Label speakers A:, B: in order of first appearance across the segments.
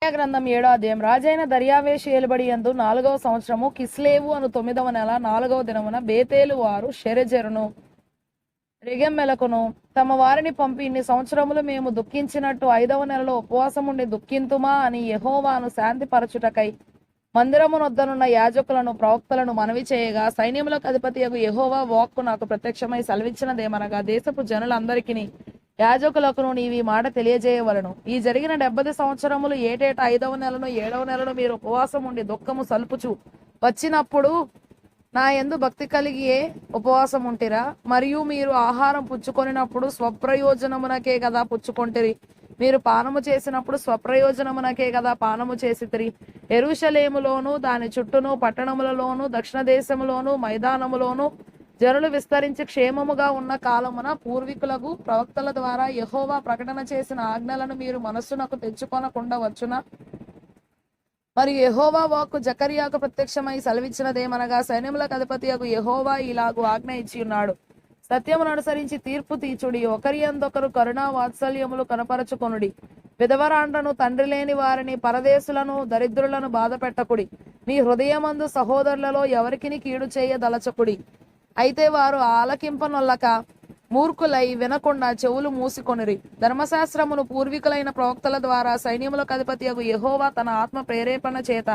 A: గ్రంథం 7వ అధ్యాయం. రాజైన దర్యావేషు ఏలుబడి యందు 4వ సంవత్సరము కిస్లేవు అను 9వ నెల 4వ దినమున బేతేలు వారు షెరెజెరును రెగెమ్మెలకును తమ వారిని పంపి, ఇన్ని సంవత్సరములు మేము దుఃఖించినట్టు 5వ నెలలో ఉపవాసముండి దుఃఖింతుమా అని యెహోవాను శాంతిపరచుటకై మందిరమునొద్దనున్న యాజకులను ప్రవక్తలను మనవి చేయగా, సైన్యములకు అధిపతియగు యెహోవా వాక్కు నాకు ప్రత్యక్షమై సెలవిచ్చినదేమనగా, దేశపు జనులందరికీ యాజకులకును నీవి మాట తెలియజేయవలను. ఈ జరిగిన 70 సంవత్సరములు ఏటేటా 5వ నెలను 7వ నెలను మీరు ఉపవాసం ఉండి దుఃఖము సల్పుచు వచ్చినప్పుడు నా యందు భక్తి కలిగియే ఉపవాసం ఉంటిరా. మరియు మీరు ఆహారం పుచ్చుకొనినప్పుడు స్వప్రయోజనమునకే కదా పుచ్చుకొంటిరి. మీరు పానము చేసినప్పుడు స్వప్రయోజనమునకే కదా పానము చేసితిరి. యెరూషలేములోను దాని చుట్టూను పట్టణములలోను దక్షిణ దేశములోను మైదానములోను జనులు విస్తరించి క్షేమముగా ఉన్న కాలమున పూర్వీకులకు ప్రవక్తల ద్వారా యెహోవా ప్రకటన చేసిన ఆజ్ఞలను మీరు మనస్సునకు తెచ్చుకొనకుండా వచ్చున. మరియు యెహోవా వాక్కు జకర్యాకు ప్రత్యక్షమై సెలవిచ్చినదేమనగా, సైన్యములకు అధిపతియగు యెహోవా ఇలాగు ఆజ్ఞ ఇచ్చి ఉన్నాడు, సత్యమును అనుసరించి తీర్పు తీర్చుడి, ఒకరి యందొకరు కరుణా వాత్సల్యములు కనపరచుకొనుడి, విధవరాండ్రను తండ్రి లేని వారిని పరదేశులను దరిద్రులను బాధ పెట్టకుడి, మీ హృదయమందు సహోదరులలో ఎవరికిని కీడు చేయదలచకుడి. అయితే వారు ఆలకింపనొల్లక మూర్ఖులై వినకుండా చెవులు మూసికొనిరి. ధర్మశాస్త్రమును పూర్వీకులైన ప్రవక్తల ద్వారా సైన్యములకు అధిపతియగు యెహోవా తన ఆత్మ ప్రేరేపణ చేత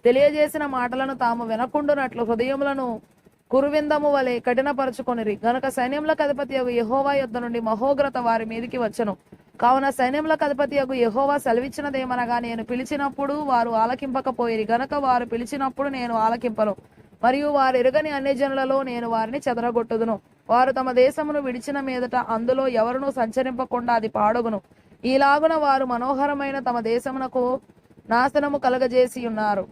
A: తెలియజేసిన మాటలను తాము వినకుండునట్లు హృదయములను కురువిందము వలె కఠినపరచుకొనిరి. గనుక సైన్యములకు అధిపతియగు యెహోవా యొద్ద నుండి మహోగ్రత వారి మీదికి వచ్చెను. కావున సైన్యములకు అధిపతియగు యెహోవా సెలవిచ్చినదేమనగా, నేను పిలిచినప్పుడు వారు ఆలకింపకపోయిరి గనక వారు పిలిచినప్పుడు నేను ఆలకింపను. మరియు వారు ఎరుగని అన్యజనులలో నేను వారిని చెదరగొట్టుదును. వారు తమ దేశమును విడిచిన మీదట అందులో ఎవరునూ సంచరింపకుండా అది పాడగును. ఈలాగున వారు మనోహరమైన తమ దేశమునకు నాశనము కలగజేసి ఉన్నారు.